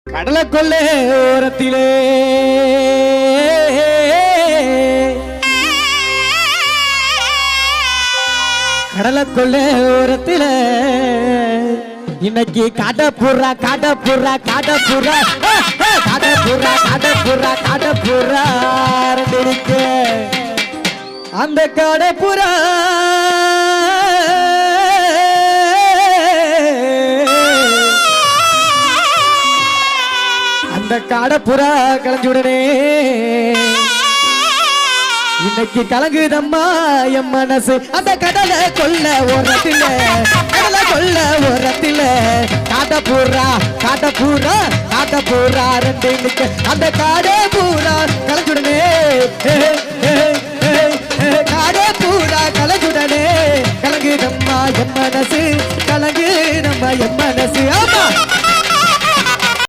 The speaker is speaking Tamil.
கடலை கொள்ளை ஓரத்திலே கடலை கொள்ளை ஓரத்திலே இன்னைக்கு காடப்புறா காடப்புறா காடப்புறா காடப்புறா காடப்புறா காடப்புறா இருக்கு அந்த காடப்புறா அந்த காடப்புறா கலஞ்சுடனே இன்னைக்கு கலங்குதம்மா என் மனசு அந்த கடலை கொள்ள ஓரத்தில கடலை கொள்ள ஓரத்தில காடப்புறா காடப்புறா காடப்புறா ரெண்டு இன்னைக்கு அந்த காடப்புறா கலஞ்சுடனே காடப்புறா கலஞ்சுடனே கலங்குதம்மா என் மனசு கலங்கு நம்ம என் மனசு ஆமா